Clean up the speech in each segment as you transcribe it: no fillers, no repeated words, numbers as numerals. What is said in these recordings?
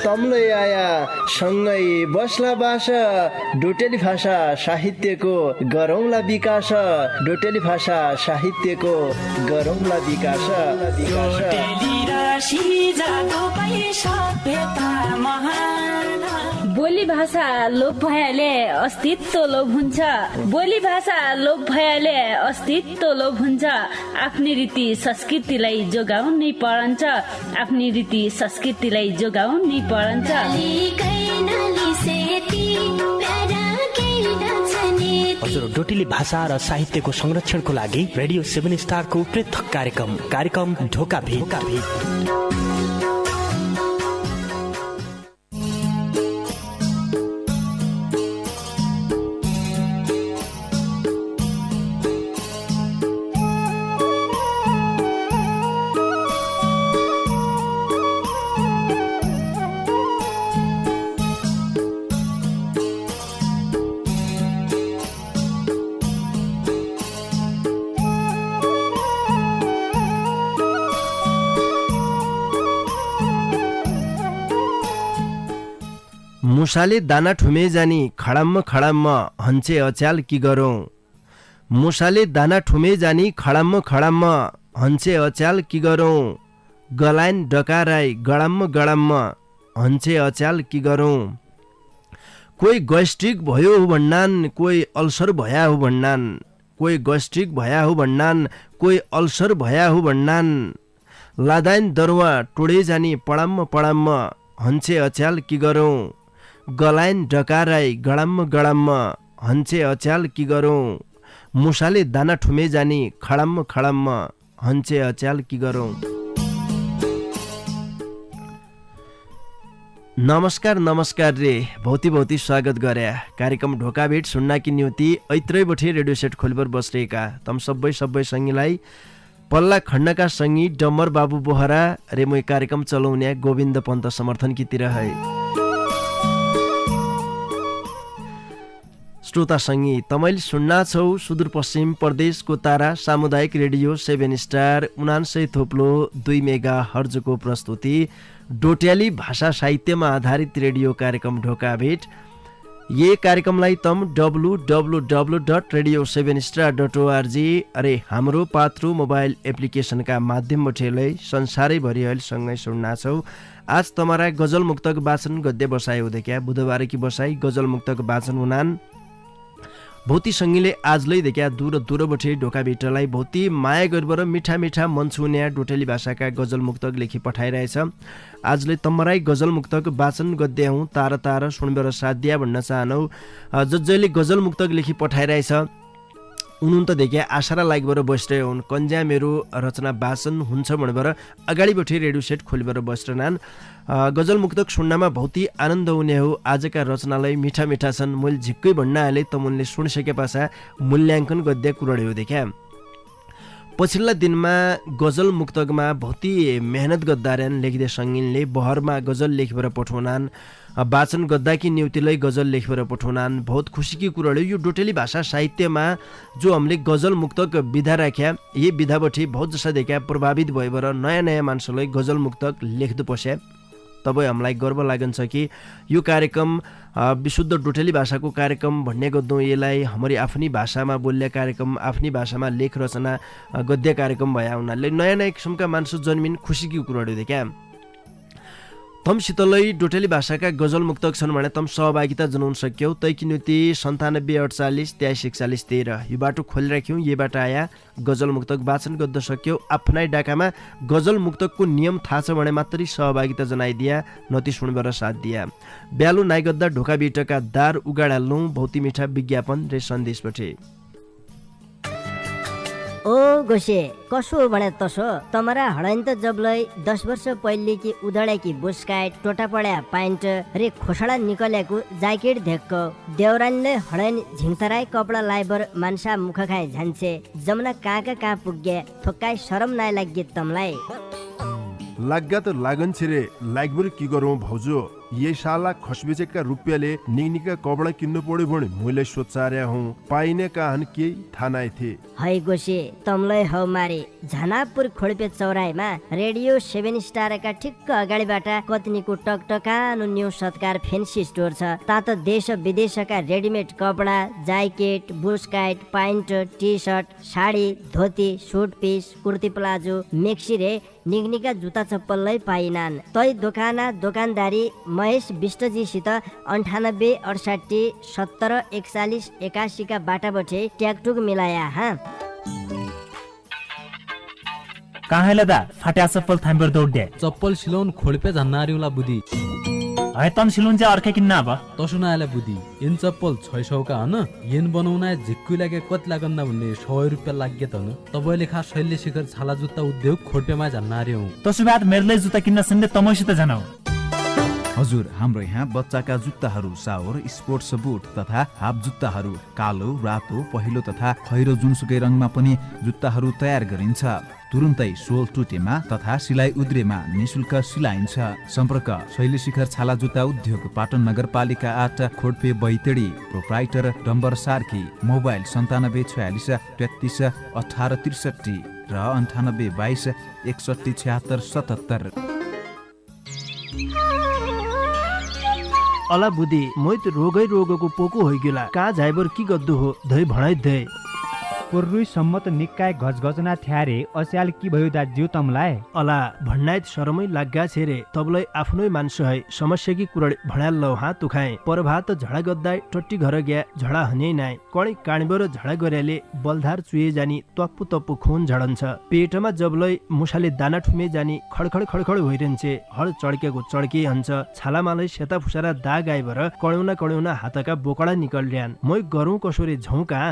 तम्लै आया सँगै बस्ला बास डोटेली भाषा साहित्यको गरौँला विकास डोटेली भाषा साहित्यको गरौँला विकास बोली भाषा लोप भएले अस्तित्व लोप हुन्छ बोली भाषा लोप भएले अस्तित्व लोप हुन्छ आफ्नै रीति संस्कृतिलाई जोगाउनै पर्छ आफ्नै रीति संस्कृतिलाई जोगाउनै पर्छ हजुर डोटेली भाषा र साहित्यको संरक्षणको लागि रेडियो 7 स्टारको पृथक कार्यक्रम ढोका भेट मुसाले दाना ठुमे जानी खडाम्म हन्छे अच्याल कि गरौँ मुसाले दाना ठुमे जानी खडाम्म हन्छे अच्याल कि गरौँ गलाइन डकाराई गडाम्म हन्छे अच्याल कि गरौँ कोही गैस्ट्रिक भयो हो भन्नान कोही अल्सर भया हो भन्नान कोही गैस्ट्रिक भया हो भन्नान कोही अल्सर भया हो भन्नान लादाइन दरुवा टोडे जानी पडाम्म हन्छे अच्याल कि गरौँ गलाइन डकाराई गडाम्म हन्छे अच्याल कि गरौँ मुसाले दाना ठुमे जानी खडाम्म हन्छे अच्याल कि गरौँ। नमस्कार रे भौती स्वागत गरे कार्यक्रम ढोका भेट सुन्ना कि न्युति ऐत्रै बठे रेडियो सेट खोलिबर बसरेका तम सबै संगीलाई पल्ला खण्डका संगी डम्बर बाबु बोहरा रे म कार्यक्रम चलाउने गोविन्द पन्त समर्थन कितिर है श्रोता संगी तमैले सुन्ना छौ सुदूरपश्चिम प्रदेशको तारा सामुदायिक रेडियो 7 स्टार 99.2 मेगा हर्जको प्रस्तुति डोट्याली भाषा साहित्यमा आधारित रेडियो कार्यक्रम ढोका भेट ये कार्यक्रमलाई तम www.radio7star.org अरे हाम्रो पात्रो मोबाइल एप्लिकेशनका माध्यमबाट संसारैभरि सँगै सुन्ना छौ। आज तमारा गजल मुक्तक वाचन गद्य बसाइ हुँदैक्या बुधबार की बसाइ गजल मुक्तक वाचन हुनान भौती संगीले आजलै देखा दूर बठे ढोका भेटलाई भौती माया गरेर मिठा मन छुन्या डोटेली भाषाका गजल मुक्तक लेखी पठाइरहेछ। आजले तमराई गजल मुक्तक वाचन गद्य हूँ तार सुनबेर साथ दिया भन्न चाहनौ जसले गजल मुक्तक लेखी पठाइरहेछ उनु त देखे आशा र लाइकबाट बसिरहे हुन् कन्ज्या मेरो रचना वाचन हुन्छ भनेर अगाडि बठे रेडियो सेट खोलिबर बसिरहनान् गजल मुक्तक सुन्नमा भौती आनन्द हुने हो। आजका रचनालाई मिठा छन् मैले झिक्कै भन्न हाले त मुनले सुनिसके पाछा मूल्याङ्कन गद्य कुराडे हो देख्या पछिल्ला दिनमा गजल मुक्तकमा भौती मेहनत गद्दार्यान लेखिदे सङ्गीनले बहरमा गजल लेखिबर पठाउनान् वाचन गद्दाकी न्युतिलाई गजल लेखिबर पठाउनान् बहुत खुसीकी कुराले यो डोटेली भाषा साहित्यमा जो हामीले गजल मुक्तक विधा राख्या यही विधाबटी बहुत जसा देखा प्रभावित भएर नयाँ मान्छेलाई गजल मुक्तक लेख्दो पस्या तब हामीलाई गर्व लागन्छ कि यो कार्यक्रम विशुद्ध डोटेली भाषाको कार्यक्रम भन्ने गद्दौँ यसलाई हाम्रो आफ्नै भाषामा बोल्ने कार्यक्रम आफ्नै भाषामा लेख रचना गद्य कार्यक्रम भया हुनाले नयाँ किसिमका मान्छे जन्मिन खुसीकी कुराहरू देख्या तम शीतलै डोटेली भाषाका गजल मुक्तक छन् भने तम सहभागिता जनाउन सक्यौ तैकी नीति 9748434113 यो बाटो खोलिराख्यौँ यहीबाट आया गजल मुक्तक वाचन गद्द सक्यौ आफ्नै डाकामा गजल मुक्तकको नियम थाहा छ भने मात्रै सहभागिता जनाइदिया नति सुनबर साथ दिया ब्यालु नाइगद्दा ढोका बिटका दार उगाडाल्नु भौती मिठा विज्ञापन रे सन्देशपछि ओ गोसे कसो भने तसो तमरा हडाइन त जबलै 10 वर्ष पहिले कि उदडेकी बुस्काइट टोटा पड्या पाइन्ट रे खोसडा निकलेको ज्याकेट धेक्क देउरानीले हडाइन झिङतराई कपडा लाइबर मान्छा मुख खाए झान्छे जमुना कहाँ पुग्गे थोक्काइ शरम नाइ लाग्गे तमलाई लाग्गा त लागन छिरे लागबर की गरौँ भौजो यही साला खसबेचेका रुपियाँले निगनिका कपडा किन्नु पर्यो भने मैले सोचार्या हुँ पाइने काहन केही थानाइ थिए। है गोसे तमलै हौ मारे झनापुर खोडपे चौराहीमा रेडियो 7 स्टारका ठिक्क अगाडिबाट कतनीको टकटकानो न्यू सत्कार फेन्सी स्टोर छ। तातो देश विदेशका रेडिमेड कपडा, ज्याकेट, बुस्काइट, pant, T shirt, sari, dhoti, suit piece, kurti palazzo, maxi रे निगनिका जुत्ता चप्पलै पाइनान्। तै दोकानदारी महेश विष्टजीसित 98 68 70 41 81 का बाटाबटे ट्याकटुक मिलाया हाँ। काहेला दा फाट्या चप्पल थाम्बर दौड्या चप्पल सिलाउन खोडपे झन्नारिउला बुदी है तन सिलुन चाहिँ अर्कै किन्न अब तसु नआएला बुदी येन चप्पल 600 का हन येन बनाउना झिक्कु लागे कति लागन्दा भन्ने 100 रुपैयाँ लाग्यो त न। तपाईले खा शैल्य शिखर छाला जुत्ता उद्योग खोडपेमा झन्नार्यौ तसु बात मेरलै जुत्ता किन्न सन्डे तमैसित जानु। हजुर हाम्रो यहाँ बच्चाका जुत्ताहरू, सावर, स्पोर्ट्स बुट तथा हाफ जुत्ताहरू कालो, रातो, पहेँलो तथा खैरो जुनसुकै रङमा पनि जुत्ताहरू तयार गरिन्छ। तुरुन्तै सोल टुटेमा तथा सिलाइ उद्रेमा निशुल्क सिलाइन्छ। सम्पर्क शैली शिखर छाला जुत्ता उद्योग, पाटन नगरपालिका 8, खोडपे बैतडी। प्रोप्राइटर डम्बर सार्की। मोबाइल 9746 33 18 63 र 98 22 61 76 77। अला बुदी मै त रोगको पोको होइगेला कहाँ जाइबर की गद्दु हो धै भणाइ धै पुर्रुई सम्मत निकाय गजगजना थ्यारे अस्याल की भयो दाज्यू तमलाई अला भन्नाइत शरमै लाग्गा छेरे तबलै आफ्नै मान्छे है समस्या की कुरड भणाल लौ हात तुखाए परभात झडा गद्दाई टट्टी घर गया झडा हने नाइ कणी काणीबर झडा गर्याले बलधार चुए जानी तप्पु तप्पु खून झडन्छ। पेटमा जबलै मुसाले दाना ठुमे जानी खडखड खडखड भइरहन्छे। हड चड्केको चड्के हन्छ। छालामालै सेता फुसारा दाग आइबर कड्याउना हातका बोकडा निकल्ड्यान। मै गरौँ कसोरे झौका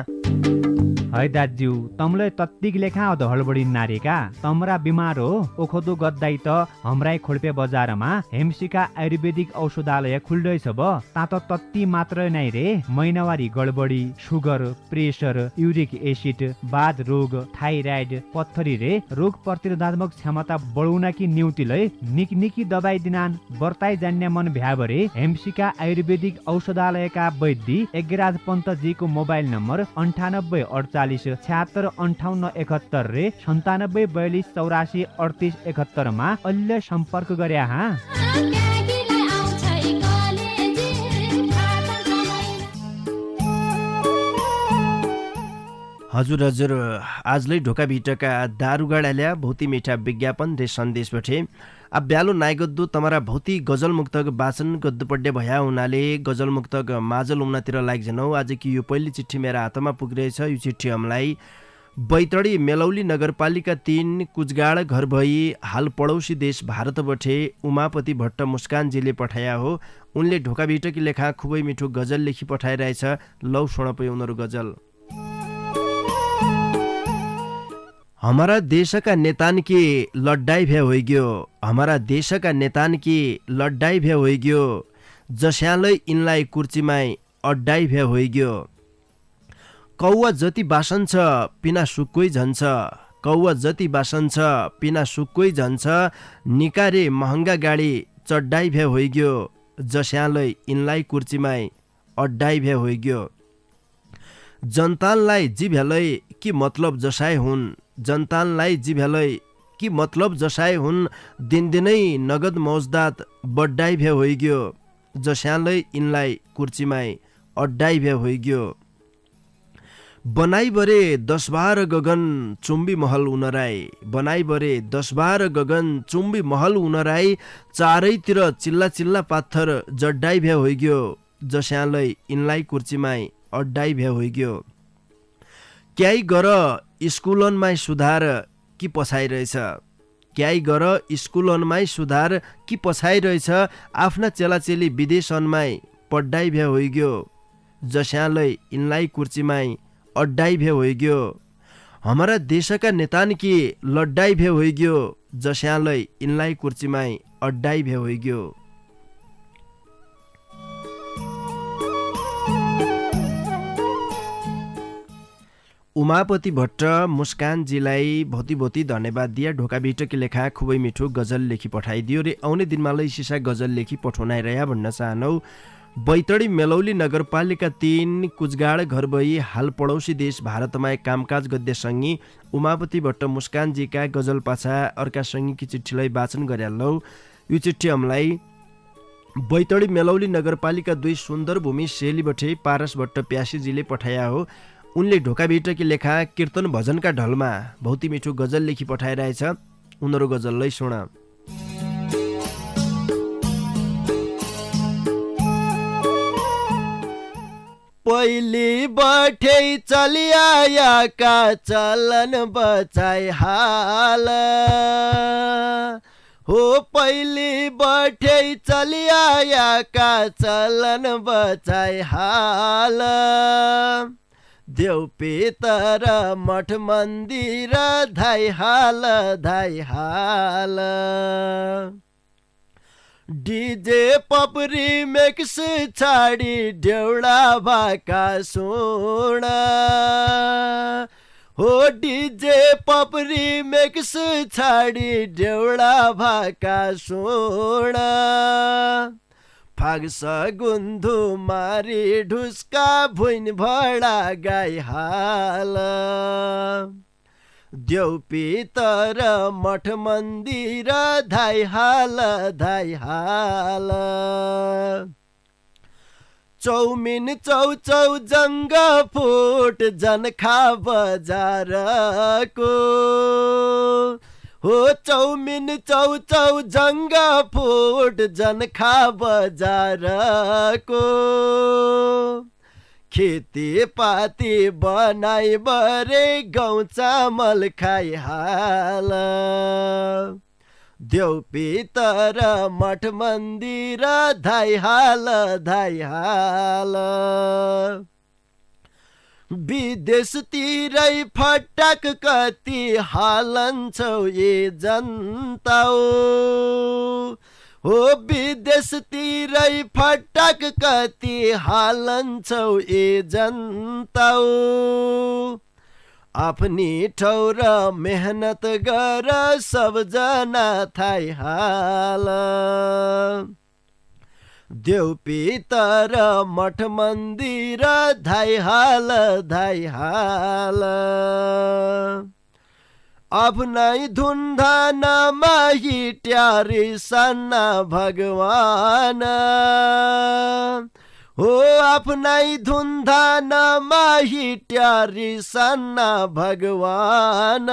है दाज्यू तमलाई तत्तिक लेखा अध हडबडी नारेका तमरा बिमार हो ओखदो गद्दाई त हमराई खोडपे बजारमा हेमसिका आयुर्वेदिक औषधालय खुल्दैछ ब तात तत्ति मात्र नै रे महिनावारी गडबडी, सुगर, प्रेसर, युरिक एसिड, बाध रोग, थाइराइड, पत्थरी रे रोग प्रतिरोधात्मक क्षमता बढाउन कि न्युतिलै निकनिकी दबाई दिनान बर्ताई जान्ने मन भ्याबरे हेमसिका आयुर्वेदिक औषधालयका वैद्य एगराज पन्तजीको मोबाइल नम्बर 98 48 76 58 71 रे 97 42 84 38 71 मा अहिले सम्पर्क गर्या हा। हजुर आजलै ढोका भिटका दारुगाडाल्या भौती मिठा विज्ञापन रे सन्देश बठे अब ब्यालो नाइगद्दु तमरा भौती गजल मुक्तक वाचन गद्दु पड्डे भया हुनाले गजल मुक्तक माजल उम्नातिर लाग्जनौ। आज कि यो पहिली चिठी मेरा हातमा पुगिरहेछ। यो चिठी हमलाई बैतडी मेलौली नगरपालिका 3 कुचगाड घर भई हाल पडौसी देश भारत बठे उमापति भट्ट मुस्कानजीले पठाया हो। उनले ढोका भिटकी लेखा खुबै मिठो गजल लेखी पठाइरहेछ। लौ सुन पय उनीहरू गजल। हमारा देश का नेतान की लड्डाई भे होइग्यो, हमारा देश का नेतान की लड्डाई भे होइग्यो, जस्यालै इनलाई कुर्चीमाई अड्डाई भे होइग्यो। कौवा जति बासन छ पिना सुक्कै झन्छ, कौवा जति बासन छ पिना सुक्कै झन्छ, निकारे महँगा गाडी चड्डाई भे होइग्यो, जस्यालै इनलाई कुर्चीमाई अड्डाई भे होइग्यो। जनतालाई जिभ्यालै कि मतलब जसाए हुन्, जनतालाई जिभ्यालै कि मतलब जसाए हुन्, दिनदिनै नगद मौजदात बड्डाई भे होइग्यो, जस्यालै इनलाई कुर्चीमाई अड्डाई भे होइग्यो। बनाई बरे 10-12 गगन चुम्बी महल उनराई, बनाई बरे 10-12 गगन चुम्बी महल उनराई, चारैतिर चिल्ला चिल्ला पात्थर जड्डाई भे होइग्यो, जस्यालै इनलाई कुर्चीमाई अड्डाई भे होइग्यो। क्याइ गर स्कुलनमाई सुधार कि पछाइरहेछ, क्याइ गर स्कुलनमाई सुधार कि पछाइरहेछ, आफ्ना चेलाचेली विदेशनमाई पड्डाई भे होइग्यो, जस्यालै इनलाई कुर्चीमाई अड्डाई भे होइग्यो। हमारा देशका नेतान की लड्डाई भे होइग्यो, जस्यालै इनलाई कुर्चीमाई अड्डाई भे होइग्यो। उमापति भट्ट मुस्कानजीलाई भौती भौती धन्यवाद दिया। ढोका बिटकी लेखा खुबै मिठो गजल लेखी पठाइदियो रे आउने दिनमा लै सिसा गजल लेखी पठाउनाइ रह्या भन्न चाहनौ। बैतडी मेलौली नगरपालिका 3 कुचगाड घर भई हाल पडोसी देश भारतमा कामकाज गद्य सङ्गी उमापति भट्ट मुस्कानजीका गजल पाछा अर्का सङ्गीकी चिठीलाई वाचन गर्यालौ। यो चिठी हमलाई बैतडी मेलौली नगरपालिका 2 सुन्दर भूमि सेलीबठे पारस भट्ट प्यासीजीले पठाया हो। उनले ढोका बिटकी लेखा कीर्तन भजनका ढलमा भौती मिठो गजल लेखी पठाइरहेछ। उनीहरू गजललाई सुन। पहिले बठे चलिआयाका चलन बचाइ हाल हो। पहिले बठे चलिआयाका चलन बचाइ हाल। देव पेतर मठ मन्दिर धाइ हाल धाइ हाल। डीजे पपरी मिक्स छाडी डेउडा भाका सुन हो। डीजे पपरी मिक्स छाडी डेउडा भाका सुन। फाग्स गुन्धु मारी ढुस्का भुइन भडा गाई हाल। देव पितर मठ मन्दिर धाइ हाल धाइ हाल। चौमिन चौचौ जङ्ग फुट जनखा बजारको हो। चौमिन चौचौ जङ्ग फुट जनखा बजारको। खेतीपाती बनाइ बरे गहुँ चामल खाइ हाल। देव पितर मठ मन्दिर धाइ हाल धाइ हाल। विदेशतिरै फटाक कति हालन्छौ ए जनता हो। विदेशतिरै फटाक कति हालन्छौ ए जनता। आफ्नी ठौर मेहनत गर सबजना थाइ हाल। देव पितर मठ मन्दिर धाइ हाल धाइ हाल। आफ्नै धुन्धानमा हिट्यारी सन्ना भगवान हो। आफ्नै धुन्धानमा हिट्यारी सन्ना भगवान।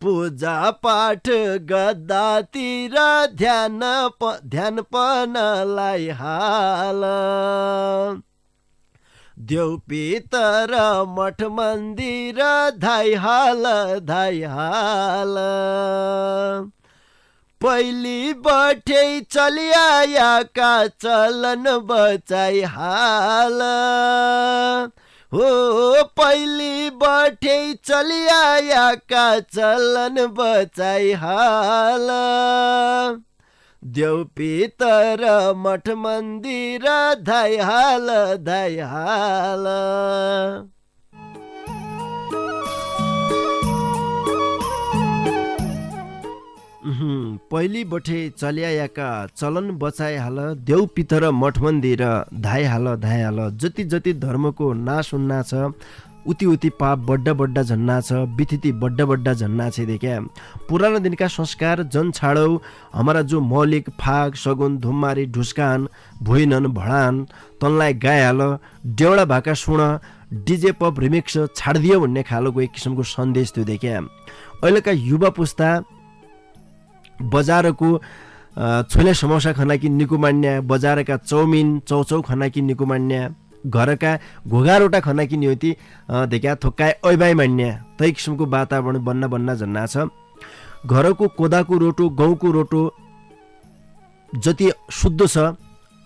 पूजा पाठ गद्दातिर ध्यान पनलाई हाल। देव पितर मठ मन्दिर धाइ हाल धाइ हाल। पहिली बठे चलिआयाका चलन बचाइ हाल हो। पहिली बठे चलिआयाका चलन बचाइ हाल। देव पितर मठ मन्दिर धाइ हाल धाइ हाल। पहिली बठे चल्यायाका चलन बचाइ हाल। देव पितर मठ मन्दिर धाइ हाल धाइ हाल। जति जति धर्मको नाश हुन्ना छ उति उति पाप बड्डा बड्डा झन्ना छ। बिथिति बड्डा बड्डा झन्ना छ देखा। पुरानो दिनका संस्कार जन छाडौ। हमारा जो मौलिक फाग सगुन धुम्मारी ढुस्कान भुइनन भडान तनलाई गाइहाल। डेउडा भाका सुन डिजे पप रिमिक्स छाडिदियो भन्ने खालको एक किसिमको सन्देश थियो देखा। अहिलेका युवा पुस्ता बजारको छोले समोसा खाना कि निको मान्या, बजारका चौमिन चौचौ खाना कि निको मान्या, घरका घोगा रोटा खाना कि नियोति देखा थोक्काए ऐबाई मान्या। तै किसिमको वातावरण बन्न जन्ना छ। घरको कोदाको रोटो गहुँको रोटो जति शुद्ध छ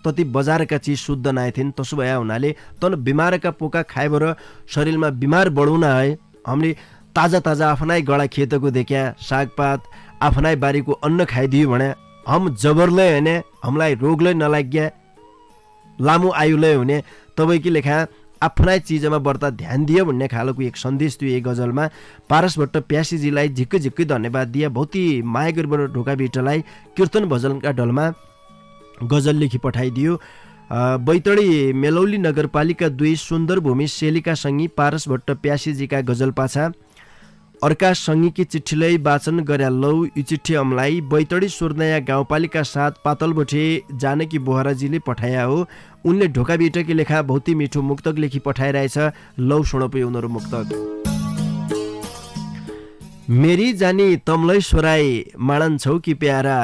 तति बजारका चिज शुद्ध नाइथिन्। तसो भया हुनाले तन बिमारका पोका खाएबर शरीरमा बिमार बढाउन है हामीले ताजा ताजा आफ्नै गडा खेतको देखा सागपात आफ्नै बारीको अन्न खाइदियो भने हम जबरले हैन हामीलाई रोगले नलाग्या लामो आयुले हुने। तपाईँकी लेखा आफ्नै चिजमा बढ्ता ध्यान दियो भन्ने खालको एक सन्देश थियो एक गजलमा। पारस भट्ट प्यासीजीलाई झिक्कै झिक्कै धन्यवाद दिए। बहुती माया गरेर ढोका बिटलाई कीर्तन भजनका डलमा गजल लेखी पठाइदियो। बैतडी मेलौली नगरपालिका 2 सुन्दर भूमि सेलिका सङ्गी पारस भट्ट प्यासीजीका गजल पाछा अर्का सङ्गीकी चिठीलाई वाचन गर्या लौ। यो चिठी अमलाई बैतडी सुर्नया गाउँपालिका 7 पातलबोटे जानकी बोहराजीले पठाया हो। उनले ढोका बिटकी लेखा बहुती मिठो मुक्तक लेखी पठाइरहेछ। लौ सुनपे उनीहरू मुक्तक। मेरी जानी तमलै सोराई माणन छौ कि प्यारा,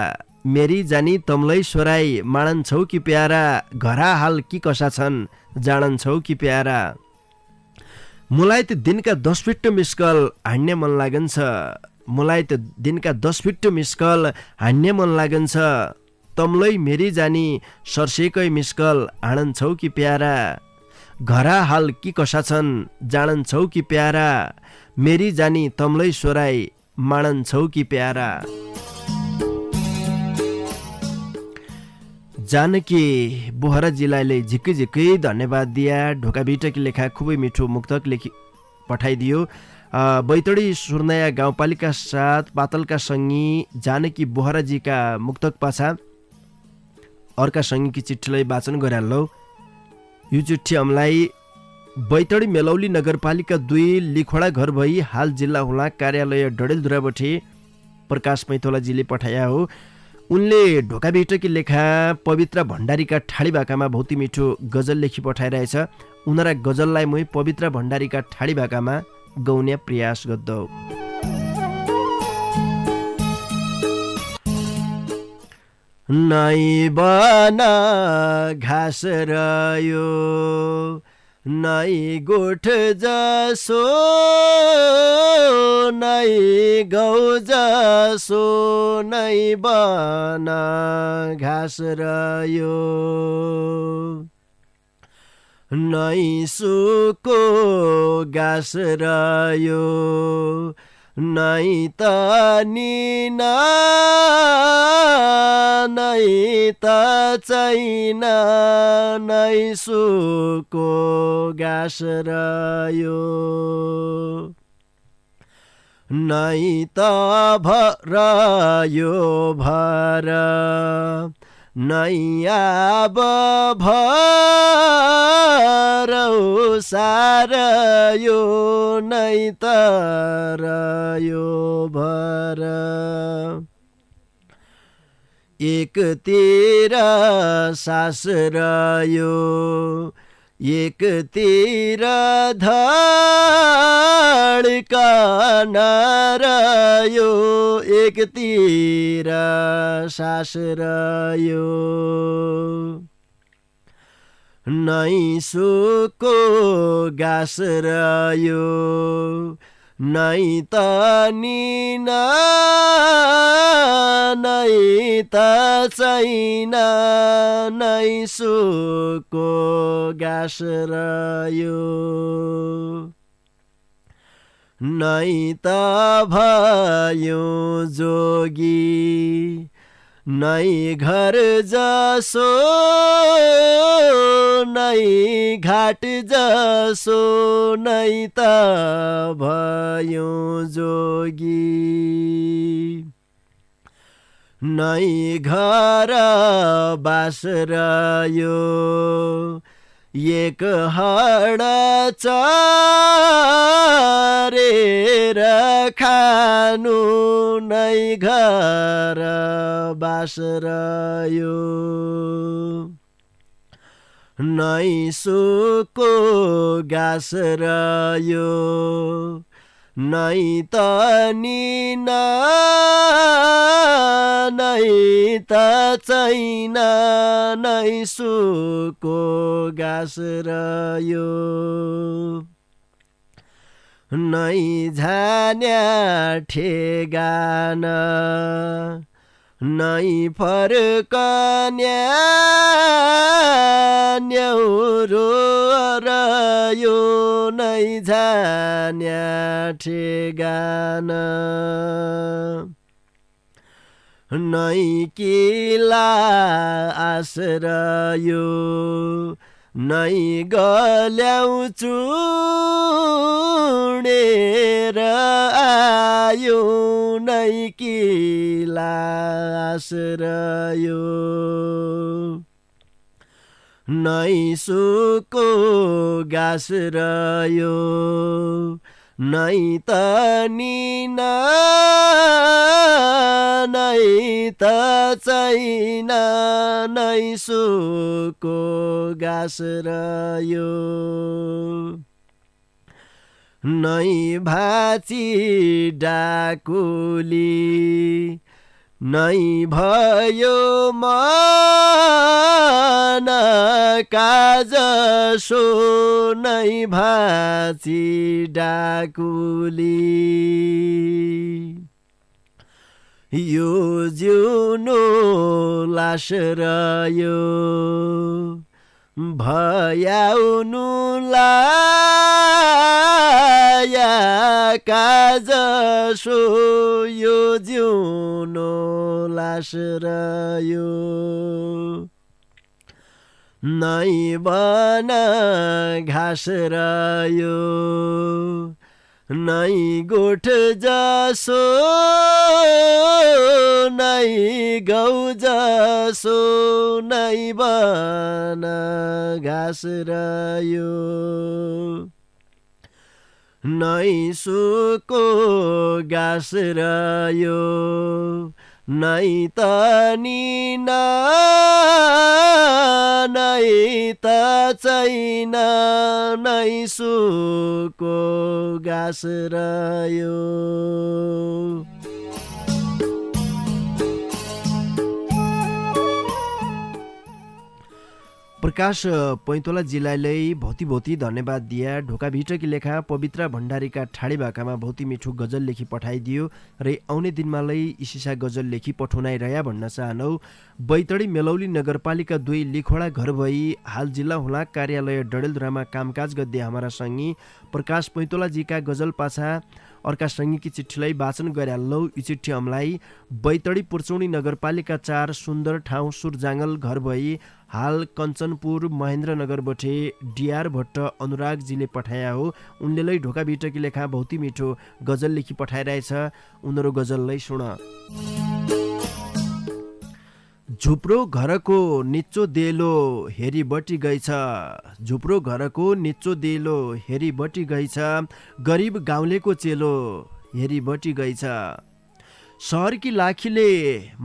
मेरी जानी तमलै सोराई माणन छौ कि प्यारा, घरा हाल कि कसा छन् जाणन छौ कि प्यारा। मलाई त दिनका 10 फिट मिस्कल हान्ने मन लागन्छ, मलाई त दिनका 10 फिट मिस्कल हान्ने मन लागन्छ। तमलै मेरी जानी सर्सेकै मिस्कल हाणन छौ कि प्यारा, घरा हाल कि कसा छन् जाणन छौ कि प्यारा। मेरी जानी तमलै सोराई माणन छौ कि प्यारा। जानकी बोहराजीलाई झिक्कै झिक्कै धन्यवाद दिया। ढोका बिटकी लेखा खुबै मिठो मुक्तक लेखी पठाइदियो। बैतडी सुर्नया गाउँपालिका 7 पातलका सङ्गी जानकी बोहराजीका मुक्तक पाछा अर्का सङ्गीकी चिठीलाई वाचन गराल्लो। यो चिठी अमलाई बैतडी मेलौली नगरपालिका 2 लिखोडा घर भई हाल जिल्ला हुला कार्यालय डडेलधुराबटे प्रकाश मैथोलाजीले पठाया हो। उनले ढोका बिटकी लेखा पवित्र भण्डारीका ठाडी भाकामा बहुती मिठो गजल लेखी पठाइरहेछ। उनीहरा गजललाई मै पवित्र भण्डारीका ठाडी भाकामा गाउने प्रयास गर्दौ। नै बना घाँस रह्यो नै गोठ जसो नै गौ जसो नै बना घाँस रह्यो नै सुको घाँस रह्यो नै त निना नै त छैन नै सुको घाँस रह्यो नै त रह्यो भर नै आब भरौ सारयो नै त रह्यो भर एकतिर सास रह्यो एकतिर धड्कन रह्यो एकतिर सास रह्यो नै सुको घाँस रह्यो नै त निना नै त छैन नै सुको घाँस रह्यो नै त भयो जोगी नै घर जसो नै घाट जसो नै त भयो जोगी नै घर बास रह्यो एक हड चरेर खानु नै घर बास रह्यो नै सुको घाँस रह्यो नै त निना नै त छैन नै सुको घाँस रह्यो नै झान्या ठेगान नै फर्कन्या न्याउरो रह्यो नै झान्या ठेगान नै किला आस रह्यो नै गल्याउँछु उडेर आयो नै कि लास रह्यो नै सुको गाँस रह्यो नै त निन नै त छैन नै सुको गाँस रह्यो नै भाची डाकुली नै भयो मन काजसो नै भाची डाकुली यो जिउनो लास रह्यो भयाउनु लाया काजसो यो जिउनो लास रह्यो नै बन घाँस रह्यो नै गोठ जसो नै गौ जसो नै बन घाँस रह्यो नै सुको गाँस रह्यो नै त निन नै त छैन नै सुको गाँस रह्यो प्रकाश पैतोलाजीलाई भौती भौती धन्यवाद दिया ढोकाभित्रकी लेखा पवित्र भण्डारीका ठाडी भाकामा भौती मिठो गजल लेखी पठाइदियो र आउने दिनमा इसिसा गजल लेखी पठाउनाइरह्या भन्न चाहनौ बैतडी मेलौली नगरपालिका 2 लिखोडा घर भई हाल जिल्ला हुलाक कार्यालय डडेलधुरामा कामकाज गर्दै हाम्रा सङ्गी प्रकाश पैतोलाजीका गजल पाछा अर्का सङ्गीकी चिठीलाई वाचन गरे लौ यी चिठी हमलाई बैतडी पुर्चौनी नगरपालिका 4 सुन्दर ठाउँ सुरजाङ्गल घर भई हाल कञ्चनपुर महेन्द्रनगर बठे डिआर भट्ट अनुरागजीले पठाया हो उनले ढोकाभित्रकी लेखा भौती मिठो गजल लेखी पठाइरहेछ उनीहरू गजललाई सुन झुप्रो घरको निच्चो देलो हेरी बटी गइछ झुप्रो घरको निच्चो देलो हेरी बटी गइछ गरिब गाउँलेको चेलो हेरी बटी गइछ सहरकी लाखीले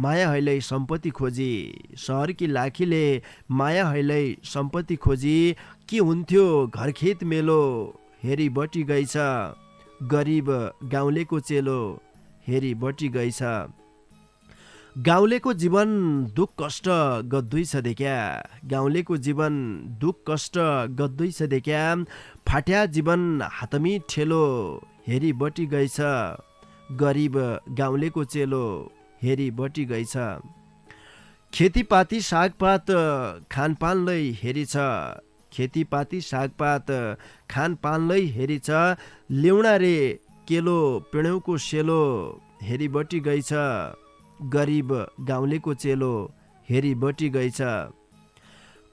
माया हैलै सम्पत्ति खोजी सहरकी लाखीले माया हैलै सम्पत्ति खोजी के हुन्थ्यो घरखेत मेलो हेरी बटी गइछ गरिब गाउँलेको चेलो हेरी बटी गइछ गाउँलेको जीवन दुख कष्ट गद्दै छ देख्या गाउँलेको जीवन दुख कष्ट गद्दै छ देख्या फाट्या जीवन हातमी ठेलो हेरी बटी गइछ गरिब गाउँलेको चेलो हेरी बटी गइछ खेतीपाती सागपात खानपानलाई हेरी छ खेतीपाती सागपात खानपानलाई हेरी छ ल्याउना रे केलो पिँढौको सेलो हेरी बटी गइछ गरिब गाउँलेको चेलो हेरी बटी गइछ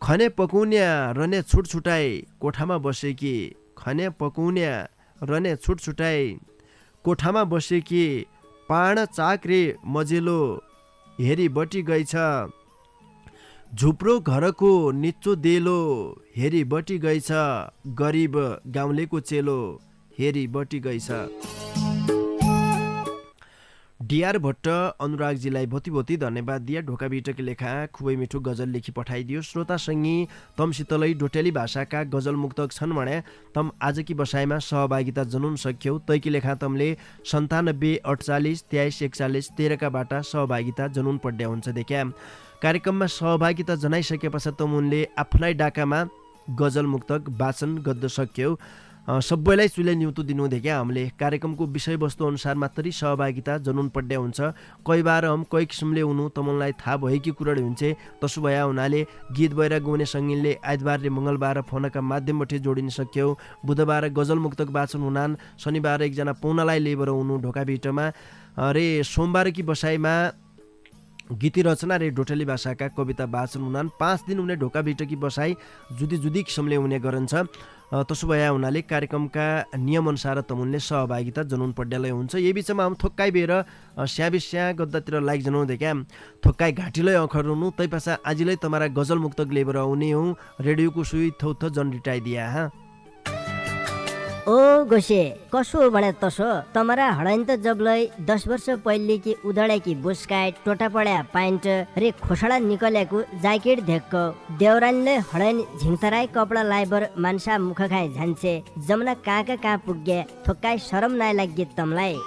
खने पकाउन्या रने छुटछुटाई कोठामा बसेकी खने पकाउन्या रने छुटछुटाई कोठामा बसेकी पाण चाक्रे मजेलो हेरी बटी गइछ झुप्रो घरको निच्चो देलो हेरी बटी गइछ गरिब गाउँलेको चेलो हेरी बटी गइछ डिआर भट्ट अनुरागजीलाई भोती भोती धन्यवाद दिया ढोकाभित्रकी लेखा खुबै मिठो गजल लेखी पठाइदियो श्रोता सङ्गी तमसितलै डोटेली भाषाका गजल मुक्तक छन् भने तम आजकी बसाइमा सहभागिता जनाउन सक्यौ तैकी लेखा तमले 97 48 23 41 13 बाटा सहभागिता जनाउन पर्ने हुन्छ देख्या कार्यक्रममा सहभागिता जनाइसके पश्चात तम उनले आफ्नै डाकामा गजल मुक्तक वाचन गर्न सक्यौ सबैलाई चुले न्युतो दिनु देख्या हामीले कार्यक्रमको विषयवस्तु अनुसार मात्रै सहभागिता जनाउन पर्ने हुन्छ कई बार हम कई किसिमले हुनु तमलाई थाहा भएकी कुरा हुन्छ तसो भया हुनाले गीत बहिरा गाउने सङ्गीतले आइतबार र मङ्गलबार फोनका माध्यमबाट जोडिन सक्यौ बुधबार गजल मुक्तक वाचन हुनान् शनिबार एकजना पौनालाई लेबर हुनु ढोकाभिटमा रे सोमबारकी बसाइमा गीती रचना रे डोटेली भाषाका कविता वाचन हुनान् 5 दिन हुने ढोका भिटकी बसाई जुदी जुदी किसिमले हुने गरिन्छ। तसो भए हुनाले कार्यक्रमका नियमअनुसार तमुनले सहभागिता जनाउनु पर्ने हुन्छ। यही बिचमा हम थोक्काइ बेर स्या गद्दातिर लाइक जनाउ देख्या थोक्काइ घाटिलै अखरुनु तै पासा आजिलै तमारा गजल मुक्तक लेबर आउने हौ रेडियोको सुई थौथ जन रिटाइदिया हा। ओ गोसे कसो भने तसो तमरा हडाइन त जबलै 10 वर्ष पहिले कि उदळेकी बुस्काइट टोटा पड्या पाइन्ट रे खोसडा निकलेको ज्याकेट धेक्क देवरानले हडाइन झिङतराई कपडा लाइबर मानसा मुख खाए झान्छे जमना कहाँ पुग्गे थोक्काइ शरम नाइ लाग्गे तमलाई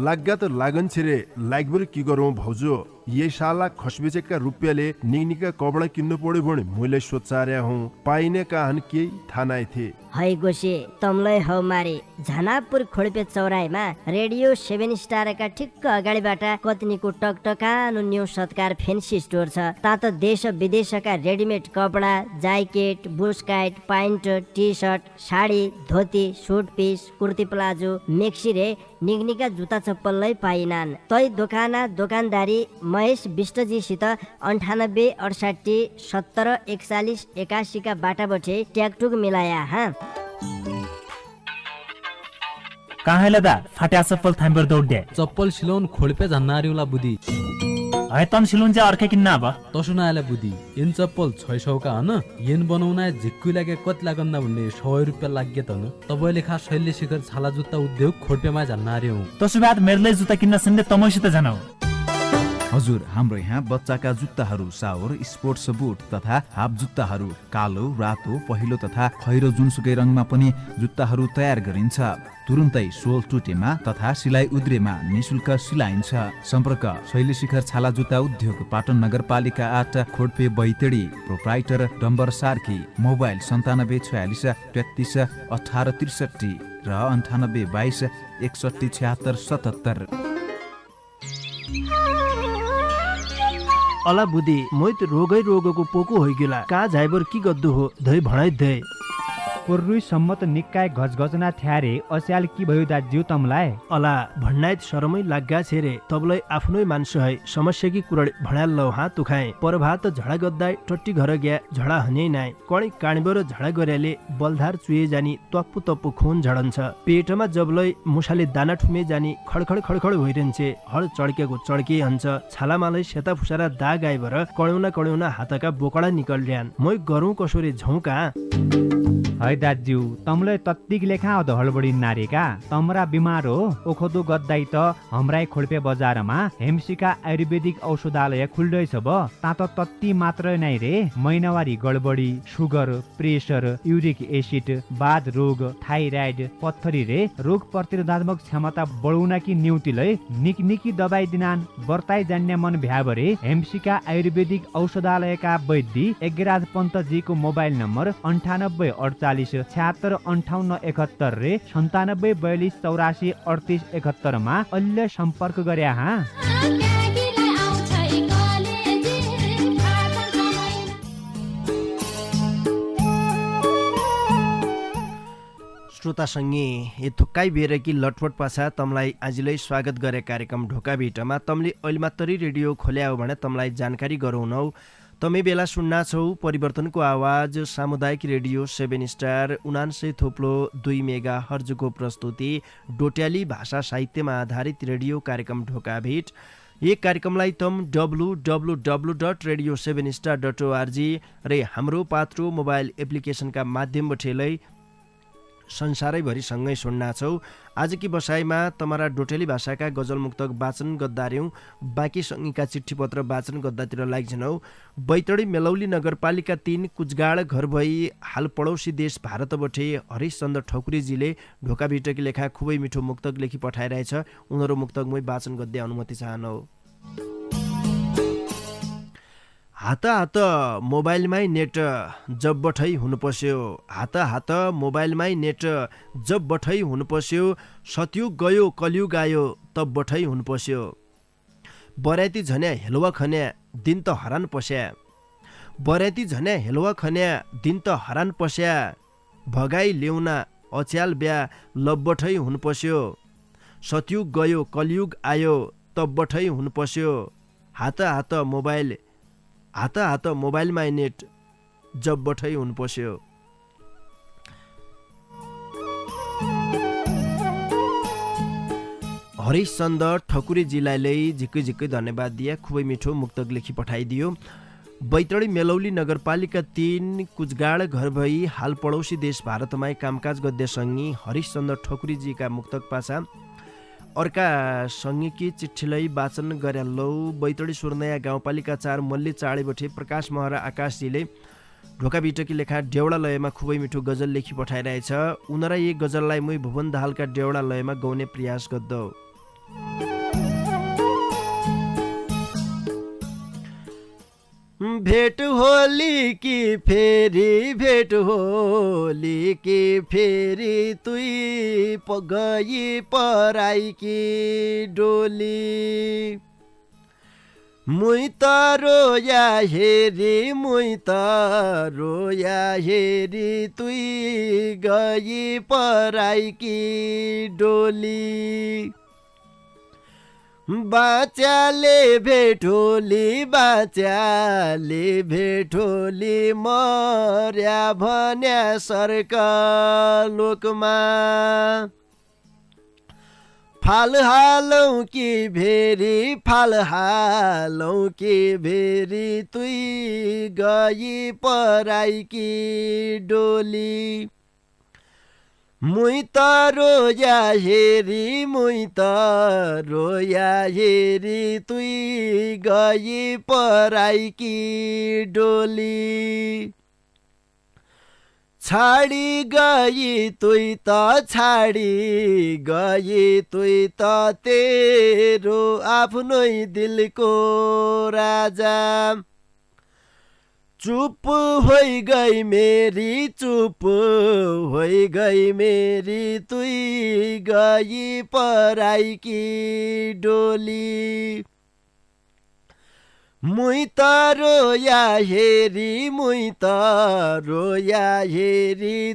लाग्गा त लागन छिरे लागबर की गरौँ भाउजू ये साला खसबेचेका रुपियाँले निका कपडा किन्नु पर्यो भने मैले सोचार्या हुँ पाइने काहन केही थाहा थिए। है गोसे तमलै हौ मारे झानापुर खोडपे चौराहीमा रेडियो 7 स्टारका ठिक्क अगाडिबाट कतनीको टकटकानो न्यू सत्कार फेन्सी स्टोर छ। ता त देश विदेशका रेडिमेड कपडा ज्याकेट बुस्काइट pant T shirt sari dhoti suit piece kurti palazzo maxi रे निगनिका जुत्ता चप्पलै पाइनान्। तै दोकानदारी महेश विष्टजीसित 98 68 70 41 81 का बाटाबटे ट्याकटुक मिलाया हा। कहाँ दा फाट्या चप्पल थाम्बर दौड्दे चप्पल सिलाउन खोल्पे झन्नारीला बुदी है तन सिलुन चाहिँ अर्कै किन्न अब तसो नआले बुदी येन चप्पल 600 का हन येन बनाउना झिक्कु लागे कत लागन्ना भन्ने 100 रुपैयाँ लाग्गे त न तपाईले खा शैल्य शिखर छाला जुत्ता उद्योग खोल्पेमा झन्नारी हौ। तसो बाद मेरलै जुत्ता किन्न सन्डे तमैसित जाnou। हजुर हाम्रो यहाँ बच्चाका जुत्ताहरू सावर स्पोर्ट्स बुट तथा हाफ जुत्ताहरू कालो रातो पहिलो तथा खैरो जुनसुकै रङमा पनि जुत्ताहरू तयार गरिन्छ। तुरुन्तै सोल टुटेमा तथा सिलाइ उद्रेमा निशुल्क सिलाइन्छ। सम्पर्क शैलशिखर छाला जुत्ता उद्योग पाटन नगरपालिका 8 खोडपे बैतडी प्रोप्राइटर डम्बर सार्की मोबाइल 9746 33 18 63 र 98 22 61 76 77। अला बुदी मै त रोगको पोको होइगेला कहाँ झाइबर की गद्दु हो धै भणाइ धै पुर्रुई सम्मत निकाय गजगजना थ्यारे अस्याल की भयो दाज्यू तमलाई अला भन्नाइत शरमै लाग्गा छेरे तबलै आफ्नै मान्छे है समस्या की कुरा भणाल लौ हात तुखाए परभात झडा गद्दाई टट्टी घर गया झडा हने नाइ कणी काणबर झडा गर्याले बलधार चुए जानी तप्पु तप्पु खून झडन्छ। पेटमा जबलै मुसाले दाना ठुमे जानी खडखड होइरहन्छे हड चड्केको चड्के हन्छ छालामालै सेता फुसारा दाग आइबर कड्युना हातका बोकडा निकल्ड्यान मै गरौँ कसोरे झौका है दाज्यू तमलाई तत्तिक लेखा अध हडबडी नारेका तमरा बिमार हो ओखदो गद्दाई त हमराई खोल्पे बजारमा हेमसिका आयुर्वेदिक औषधालय खुल्दैछ ब ता त तत्ति मात्र नै रे महिनावारी गडबडी सुगर प्रेसर युरिक एसिड बाध रोग थाइराइड पत्थरी रे रोग प्रतिरोधात्मक क्षमता बढाउन कि न्युतिलै निकनिकी दबाई दिनान बर्ताई जान्ने मन भ्याबरे हेमसिका आयुर्वेदिक औषधालयका वैद्य एग्राज पन्तजीको मोबाइल नम्बर 98 48 76 58 71 रे 97 42 84 38 71 मा अहिले सम्पर्क गरे हा। श्रोतासँगै ए थुक्काइ बेर कि लटपट पाछा तमलाई आजलाई स्वागत गरे कार्यक्रम ढोका भेटमा तमले अहिले मात्रै रेडियो खोल्या हो भने तमलाई जानकारी गराउनौ। तमै बेला सुन्ना छौ परिवर्तनको आवाज सामुदायिक रेडियो 7 स्टार 99.2 मेगा हर्जको प्रस्तुति डोट्याली भाषा साहित्यमा आधारित रेडियो कार्यक्रम ढोका भेट। एक कार्यक्रमलाई तम www.radio7star.org रे हाम्रो पात्रो मोबाइल एप्लिकेसनका माध्यमबाट संसारैभरि सँगै सुन्ना छौ। आजकी बसाइमा तमारा डोटेली भाषाका गजल मुक्तक वाचन गद्दार्यौं बाँकी सँगीका चिठी पत्र वाचन गद्दातिर लाग जनौ। बैतडी मेलौली नगरपालिका 3 कुचगाड घर भई हाल पडोसी देश भारतबटे हरिशचन्द्र ठकुरीजीले ढोका भिटकी लेखा खुबै मिठो मुक्तक लेखी पठाइरहेछ। उनीहरू मुक्तक मै वाचन गद्दै अनुमति चाहनौ। हात मोबाइलमै नेट जब बठै हुनु पर्यो हात मोबाइलमै नेट जब बठै हुनु पर्यो सतयुग गयो कलियुग आयो तब बठै हुनु पर्यो बराती झन्या हेलुवा खन्या दिन त हरान पस्या बराती झन्या हेलुवा खन्या दिन त हरान पस्या भगाई ल्याउना अच्याल ब्या लब बठै हुनु पर्यो सतयुग गयो कलियुग आयो तब बठै हुनु पर्यो हात हात मोबाइलमा नेट जब बठै हुन पोस्यो। हरीश चन्द ठकुरीजीलाई झिक्कै झिक्कै धन्यवाद दिए। खुबै मिठो मुक्तक लेखी पठाइदियो। बैतडी मेलौली नगरपालिका 3 कुचगाड घर भई हाल पडोसी देश भारतमा कामकाज गद्य सङ्गी हरीश चन्द ठकुरीजीका मुक्तक पासा अर्का सङ्गीकी चिठ्ठीलाई वाचन गर्यालौ। बैतडी सुर्नया गाउँपालिका 4 मल्ली चाडीबठे प्रकाश महरा आकाशजीले ढोका बिटकी लेखा डेउडा लयमा खुबै मिठो गजल लेखी पठाइरहेछ। उनरा यी गजललाई मुई भुवन दाहालका डेउडा लयमा गाउने प्रयास गद्दौ। भेट होली की फेरी भेट होली की फेरी तुई गई पराई की डोली मुई त रोया हेरी तुई गई पराई की डोली बाच्याले भेटोली मर्या भन्या सर्क लोकमा फाल हालौ कि भेरी तुई गई पराई की डोली मुई त रोया हेरी तुई गई पराई की डोली छाडी गई तुई त तेरो आफ्नै दिलको राजा चुप होइ गई मेरी तुई गई पराई की डोली मुई त रोया हेरी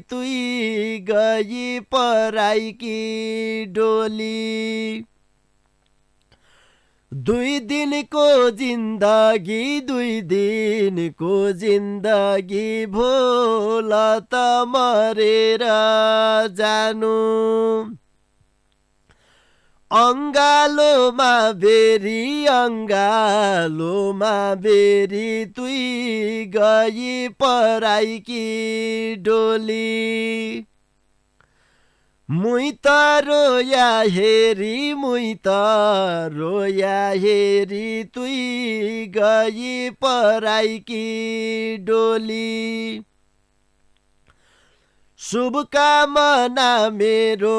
तुई गई पराई की डोली दुई दिनको जिन्दगी भोला त मरेर जानु अङ्गालोमा बेरी तुई गई पराई की डोली मुई त रोया हेरी तुई गई पराई की डोली शुभकामना मेरो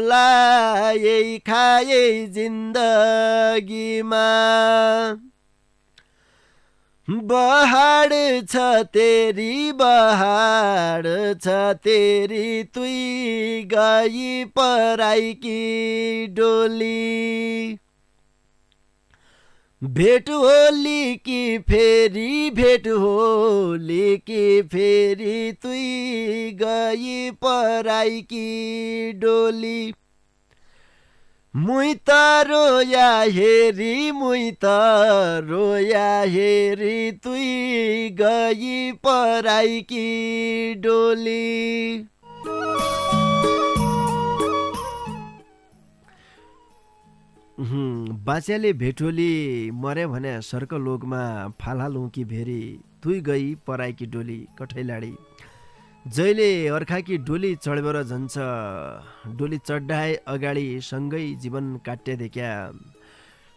लाई खाए जिन्दगीमा बहाड छ तेरी तुई गई पराई की डोली भेट होली की फेरी तुई गई पराई की डोली मुई त रोया हेरी तुई गई पराई की डोली बाच्याले भेटोली मरे भने सर्क लोकमा फालहालौँ कि भेरी तुई गई पराइकी डोली कठैलाडी जहिले अर्खाकी डोली चढेर जान्छ डोली चढाए अगाडि सँगै जीवन काट्य देख्या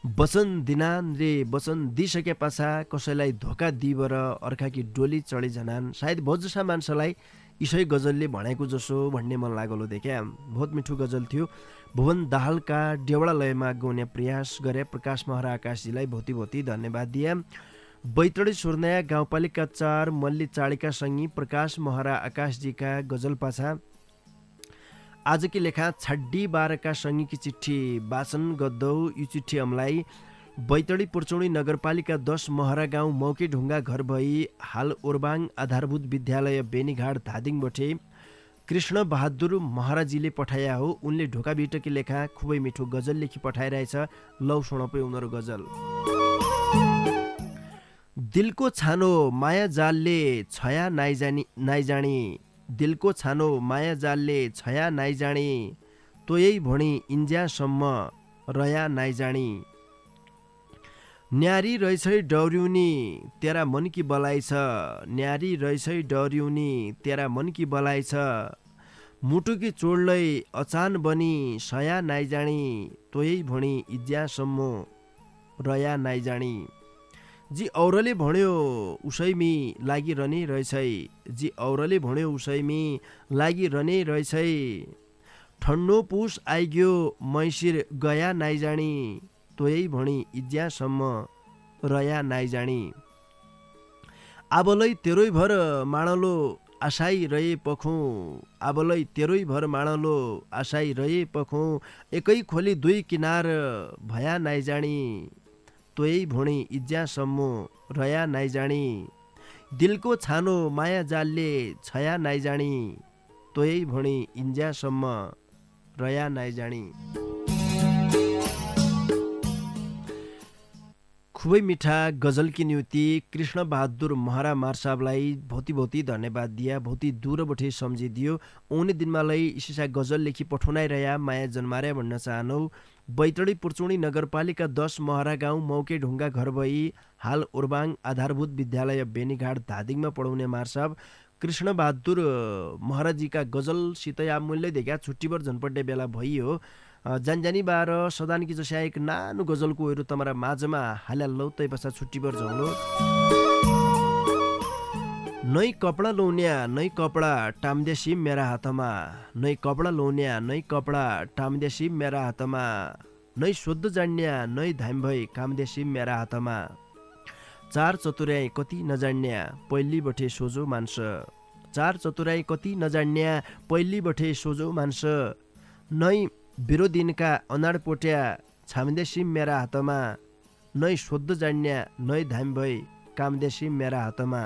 वचन दिनान रे वचन दिइसके पाछा कसैलाई धोका दिइबर अर्खाकी डोली चढी झनान सायद बहुत जसा मान्छेलाई इसै गजलले भनेको जसो भन्ने मन लागलो देख्या बहुत मिठो गजल थियो। भुवन दाहालका डेवडा लयमा गाउने प्रयास गरे प्रकाश महरा आकाशजीलाई भौती धन्यवाद दिए। बैतडी सुर्नया गाउँपालिका 4 मल्ली चाडीका सङ्गी प्रकाश महरा आकाशजीका गजल पाछा आजकी लेखा छड्डी 12 का सङ्गीकी चिठी वाचन गद्दौ। यो चिठी हमलाई बैतडी पुर्चौडी नगरपालिका 10 महरा गाउँ मौके ढुङ्गा घर भई हाल ओरबाङ आधारभूत विद्यालय बेनीघाट धादिङ बठे कृष्ण बहादुर महाराजीले पठाया हो। उनले ढोका बिटकी लेखा खुबै मिठो गजल लेखी पठाइरहेछ। लौ सुनपै उनीहरू गजल। दिलको छानो माया जालले छया नाइजानी दिलको छानो माया जालले छया नाइजानी तोयै भणी इन्ज्यासम्म रया नाइजानी न्यारी रहेछै डौर्युनी तेरा मन की बलाई छ न्यारी रहेछै डौर्युनी तेरा मन की बलाई छ मुटुकी चोडलै अचान बनी सया नाइजानी तोयै भणी इज्यासम्म रया नाइजानी जी औरले भन्यो उसैमी लागिरहने रहेछै जी औरले भन्यो उसैमी लागिरहने रहेछै ठन्नो पुस आइग्यो मैसिर गया नाइजानी तोयै भणी इज्यासम्म रया नाइजानी आबलै तेरोइ भर माणलो आशाई रहे पखौँ आबलै तेरोइ भर माणलो आशाई रहे पखौँ एकै खोली दुई किनार भया नाइजानी तोयै भणी इज्यासम्म रया नाइजानी दिलको छानो माया जालले छया नाइजानी तोयै भणी इन्ज्यासम्म रया नाइजानी खुबै मिठा गजलकी नियुति कृष्ण बहादुर महरा मार साहबलाई भौती भौती धन्यवाद दिया। भौती दूर बठे सम्झिदियो। आउने दिनमा लै इसिसा गजल लेखी पठाउनाइ रह्या माया जन्मार्या भन्न चाहनौ। बैतडी पुर्चुणी नगरपालिका 10 महरा गाउँ मौके ढुङ्गा घर भई हाल उर्बाङ आधारभूत विद्यालय बेनीघाट धादिङमा पढाउने मार साहब कृष्ण बहादुर महराजीका गजलसित मूल्य देखा छुट्टीभर झन्पड्ने बेला भइयो। जानजानी बार सदानकी जस्या एक नानो गजलको तमरा माझमा हाल्यौ तै पछा छुट्टीभर झौलो। नै कपडा लौन्या नै कपडा टाम्देसी मेरा हातमा नै कपडा लौन्या नै कपडा टाम्देसी मेरा हातमा नै शुद्ध जान्या नै धाम भई कामदेसी मेरा हातमा चार चतुर्याई कति नजान्या पहिली बठे सोझो मान्छ चार चतुर्याई कति नजान्या पहिली बठे सोझो मान्छ नै बिरोदिनका अनाड पोट्या छाम्देसी मेरा हातमा नै शुद्ध जान्या नै धाम भई कामदेसी मेरा हातमा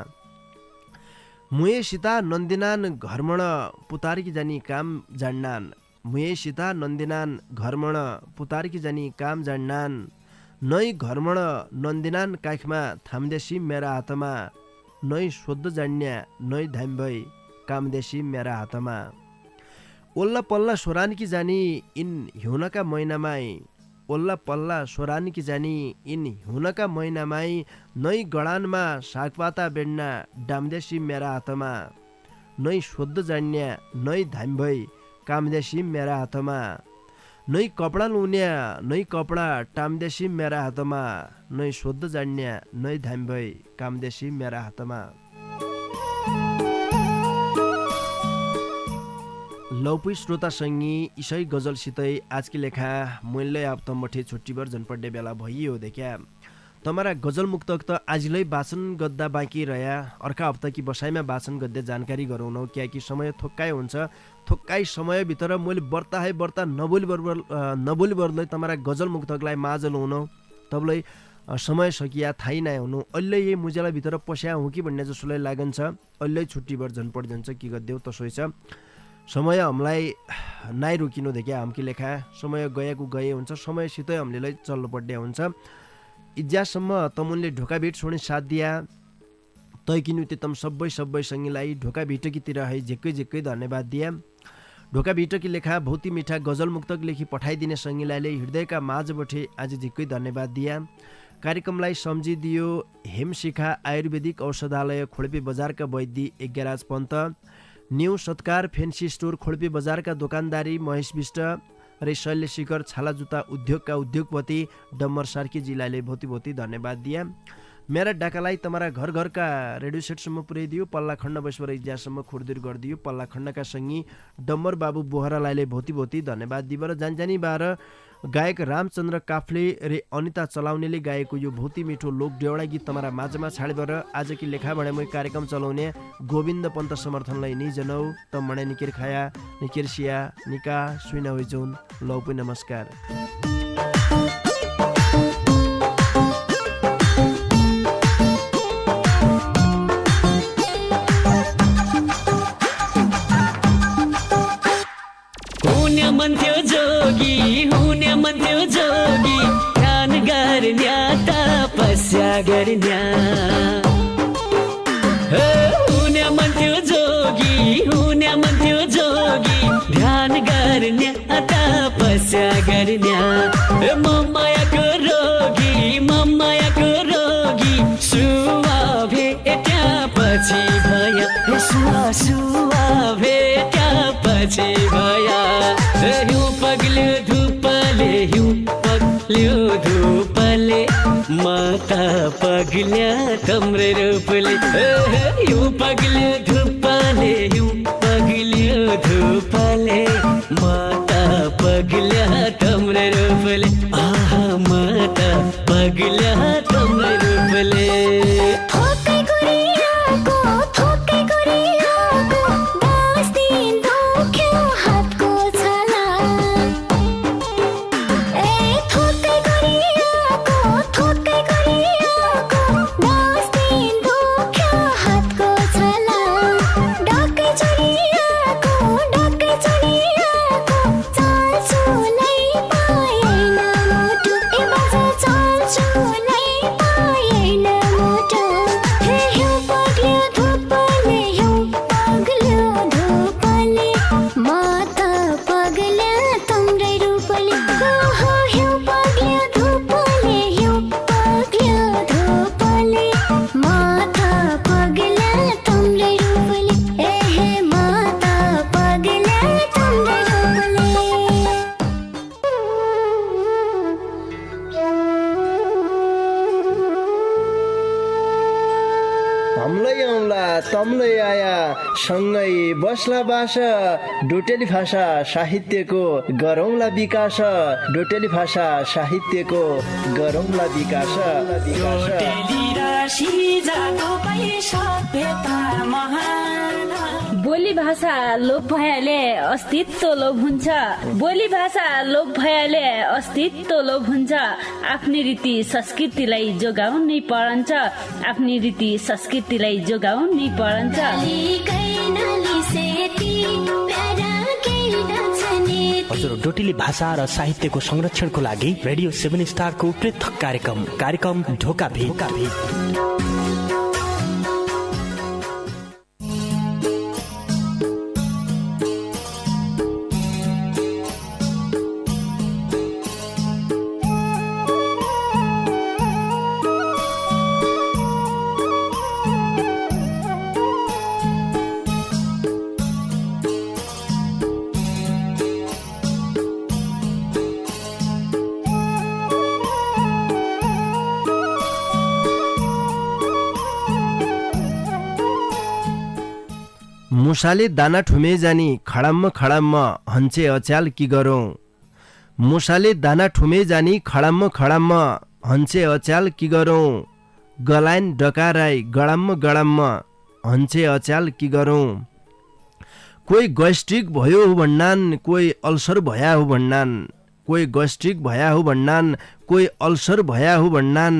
मुए सीता नन्दिनान घरमण पुतारकी जानी काम जान्नान मुए सीता नन्दिनान घरमण पुतारकी जानी काम जान्नान नै घरमण नन्दिनान काखमा थाम्देसी मेरा हातमा नै शुद्ध जान्या नै धाम भई कामदेसी मेरा हातमा ओल्ला पल्ला सोरानकी जानी इन हिउनका महिनामाई ओल्ला पल्ला सोरानकी जानी इन हिउनका महिनामाई नै गडानमा सागपाता बेड्ना डाम्देसी मेरा हातमा नै शुद्ध जान्या नै धाम भई कामदेसी मेरा हातमा नै कपडा लुन्या नै कपडा टाम्देसी मेरा हातमा नै शुद्ध जान्या नै धाम भई कामदेसी मेरा हातमा लौपी श्रोता सङ्गी इसै गजलसितै आजकी लेखा मूल्य हप्तमठे छुट्टीभर झन्पड्ने बेला भइयो देख्या तमरा गजल मुक्तक त आजलै वाचन गद्दा बाँकी रह्या अर्का हप्ताकी बसाइमा वाचन गद्दा जानकारी गराउन कियाकि समय थोक्काइ हुन्छ थोक्काइ समयभित्र मैले बर्ता नबोली बर्दै तमरा गजल मुक्तकलाई माझ ल्याउन तबलाई समय सकिया थाहै नै हुनु अहिले यही मुजेला भित्र पस्या हुँ कि भन्ने जसोलाई लागन्छ अहिले छुट्टीभर झन्पड जान्छ कि गद्देऊ तसोइ छ समय हामीलाई नाइ रोकिनु देख्या हामकी लेखा समय गएको गए हुन्छ समयसितै हामीले चल्नु पर्ने हुन्छ इज्यासम्म तमुनले ढोका भेट छोड्ने साथ दिया तैकिनु ते तम सबै सङ्गीलाई ढोका भिटकीतिर है झिक्कै धन्यवाद दिया ढोका भिटकी लेखा भौती मिठा गजल मुक्तक लेखी पठाइदिने सङ्गीलाई हृदयका माझबठे आज झिक्कै धन्यवाद दिया कार्यक्रमलाई सम्झिदियो हेमशिखा आयुर्वेदिक औषधालय खोल्पे बजारका वैद्य Yagyaraj Pant new Satkar fancy store खोल्पे बजारका दोकानदारी महेश विष्ट र शैल्य शिखर छाला जुत्ता उद्योगका उद्योगपति डम्बर सार्कीजीलाई भौती धन्यवाद दिया मेरा डाकालाई तमारा घर घरका रेडियो सेटसम्म पुर्याइदियो पल्ला खण्ड बसेर इज्यासम्म खुर्दुर गरिदियो पल्ला खण्डका सङ्गी डम्बर बाबु बोहरालाई भौती धन्यवाद दिएर जानजानी बार गायक रामचन्द्र काफ्ले रे अनिता चलाउनेले गाएको यो भौती मिठो लोक डेउडा गीत तमारा माझमा छाडेर आजकी लेखा भने म कार्यक्रम चलाउने गोविन्द पन्त समर्थनलाई नि जनौ त मणे निकेर खाया निकेर सिया निका सुइन होइजौन लौपी नमस्कार मन थियो जोगी हुने मन थियो जोगी ध्यान गर्ने तपस्या गर्ने हुने मन थियो जोगी हुने मन थियो जोगी ध्यान गर्ने तपस्या गर्ने म मायाको रोगी सुवा भेट्या पछि भया सुवा भेट्या पछि भया हिउँ पग्ल्यो धुपले म त पग्ल्या तम्रे रूपले हिउँ पग्ल्यो धुपले म त पग्ल्या तम्रे रूपले म त पग्ल्या तम्रे रूपले तम्लै आया सँगै बस्ला बास डोटेली भाषा साहित्यको गरौँला विकास डोटेली भाषा साहित्यको गरौँला विकास बोली भाषा लोप भएले अस्तित्व लोप हुन्छ बोली भाषा लोप भएले अस्तित्व लोप हुन्छ आफ्नै रीति संस्कृतिलाई जोगाउनै परन्छ आफ्नै रीति संस्कृतिलाई जोगाउनै परन्छ हजुर डोटेली भाषा र साहित्यको संरक्षणको लागि रेडियो 7 स्टारको पृथक कार्यक्रम ढोका भेट मुसाले दाना ठुमे जानी खडाम्म हन्छे अच्याल कि गरौँ मुसाले दाना ठुमे जानी खडाम्म हन्छे अच्याल कि गरौँ गलाइन डकाराई गडाम्म हन्छे अच्याल कि गरौँ कोही गैस्ट्रिक भयो हो भन्नान कोही अल्सर भया हो भन्नान कोही गैस्ट्रिक भया हो भन्नान कोही अल्सर भया हो भन्नान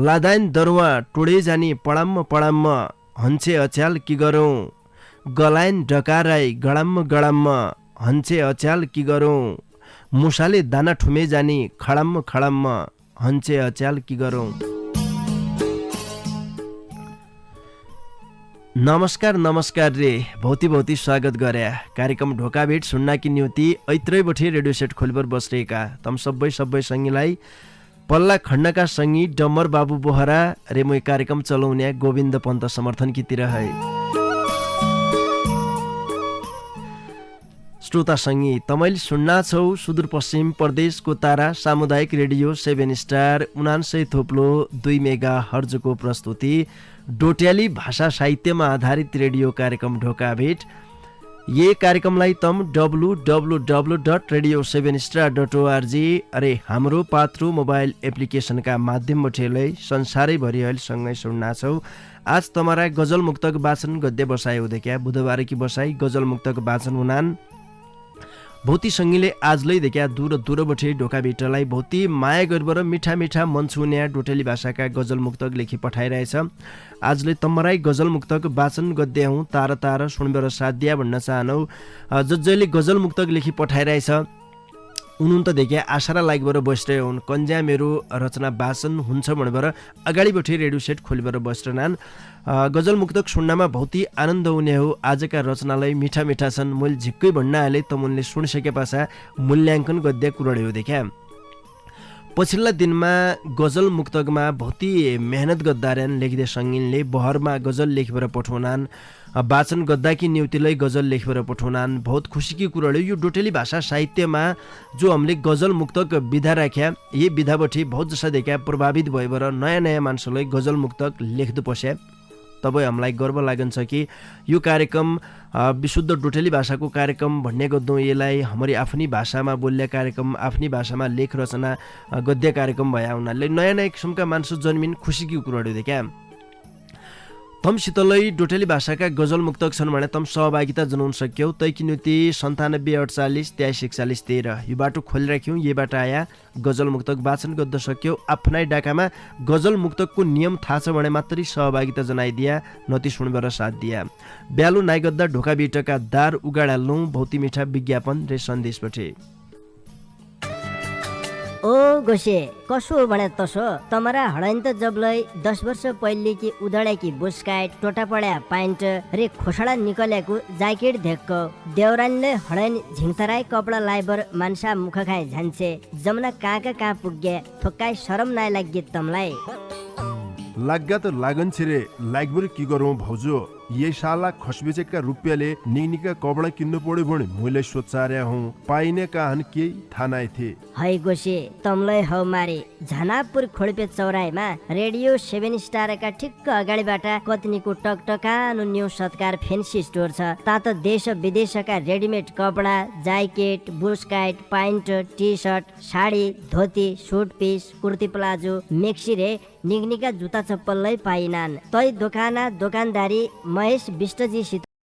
लादाइन दरुवा टोडे जानी पडाम्म हन्छे अच्याल कि गरौँ गलाइन डकाराई गडाम्म हन्छे अच्याल कि गरौँ मुसाले दाना ठुमे जानी खडाम्म हन्छे अच्याल कि गरौँ। नमस्कार रे भौती स्वागत गरे कार्यक्रम ढोका भेट सुन्नाकी न्युति ऐत्रै बठे रेडियो सेट खोलिबर बसरेका तम सबै सङ्गीलाई पल्ला खण्डका सङ्गी डम्बर बाबु बोहरा रे म कार्यक्रम चलाउने गोविन्द पन्त समर्थन कितिर है श्रोता सङ्गी तपाईले सुन्ना छौ सुदूरपश्चिम प्रदेशको तारा सामुदायिक रेडियो 7 स्टार 99.2 मेगा हर्जको प्रस्तुति डोट्याली भाषा साहित्यमा आधारित रेडियो कार्यक्रम ढोका भेट ये कार्यक्रमलाई तम www.radio7star.org अरे हाम्रो पात्रो मोबाइल एप्लिकेशनका माध्यमबाट संसारैभरि सँगै सुन्ना छौ। आज तमारा गजल मुक्तक वाचन गद्य बसाइ हुँदैक्या बुधबार की बसाइ गजल मुक्तक वाचन हुनान भौती सङ्गीले आजलै देखा दूर दूरबठे ढोका भित्रलाई भौती माया गरेर मिठा मिठा मन छुन्या डोटेली भाषाका गजल मुक्तक लेखी पठाइरहेछ। आजले तम्मराई गजल मुक्तक वाचन गद्य हौँ तार तार सुनबेर साथ दिया भन्न चाहनौ। जसले गजल मुक्तक लेखी पठाइरहेछ उनु त देखे आशा र लाइकबाट बसिरहे हुन्। कन्ज्या मेरो रचना वाचन हुन्छ भनेर अगाडि बठे रेडियो सेट खोलेर बसिरहनान्। गजल मुक्तक सुन्नमा भौती आनन्द हुने हो। आजका रचनालाई मिठा मिठा छन्। मैले झिक्कै भन्न हाले त मुनले सुनिसके पाछा मूल्याङ्कन गद्य कुरडे हो देखा। पछिल्ला दिनमा गजल मुक्तकमा भौती मेहनत गद्दार्यान् लेखिदे सङ्गीनले बहरमा गजल लेखेर पठाउनान्। वाचन गद्दाकी न्युतिलाई गजल लेखेर पठाउनान्। बहुत खुसीकी कुराले यो डोटेली भाषा साहित्यमा जो हामीले गजल मुक्तक विधा राख्या यही विधाबठी बहुत जसा देखा प्रभावित भएर नयाँ नयाँ मान्छेलाई गजल मुक्तक लेख्दो पस्या। तब हामीलाई गर्व लागन्छ कि यो कार्यक्रम विशुद्ध डोटेली भाषाको कार्यक्रम भन्ने गद्दौँ। यसलाई हाम्रो आफ्नै भाषामा बोल्ने कार्यक्रम, आफ्नै भाषामा लेख रचना गद्य कार्यक्रम भए उनीहरूले नयाँ नयाँ किसिमका मान्छे जन्मिन खुसीकी कुराहरू देखा। तमसितलै डोटेली भाषाका गजल मुक्तक छन् भने तम सहभागिता जनाउन सक्यौ। तैकी निम्ति 9748 8341 13 यो बाटो खोलिराख्यौँ। यहीबाट आया गजल मुक्तक वाचन गद्द सक्यौ। आफ्नै डाकामा गजल मुक्तकको नियम थाहा छ भने मात्रै सहभागिता जनाइदिया नति सुनबर साथ दिया। ब्यालु नाइगद्दा ढोका बिटका दार उगाडाल्नु भौती मिठा विज्ञापन रे सन्देशपछि। ओ गोसे कसो भने तसो तमरा हडैन्त जबलै 10 वर्ष पहिले कि उदळ्याकी बुस्काट टोटा पड्या पाइन्ट रे खोसडा निकल्याको ज्याकेट धेक्क देवरानीले हडैन झिङतराई कपडा लाइबर मान्छा मुख खाए झान्छे जमुना कहाँ पुग्या थोक्काई शरम नाइ लाग्गे तमलाई। लाग्गा त लागन छिरे लाइकबर की गरौँ भाउजू ये साला खसबेचेका रुपियाँले निगनिका कपडा किन्नु पर्यो भने मैले सोचार्या हौँ पाइने काहन केही थाहा नाइ थे। है गोसे तमलै हौ मारे झनापुर खोडपे चौराहीमा रेडियो 7 स्टारका ठिक्क अगाडिबाट कतनीको टकटकानो न्यू सत्कार फेन्सी स्टोर छ। तात देश विदेशका रेडिमेड कपडा ज्याकेट बुस्काट pant T shirt sari dhoti suit piece kurti palazzo maxi रे निगनिका जुत्ता चप्पललाई पाइनान्। तै दोकाना दोकानदारी महेश विष्टजीसित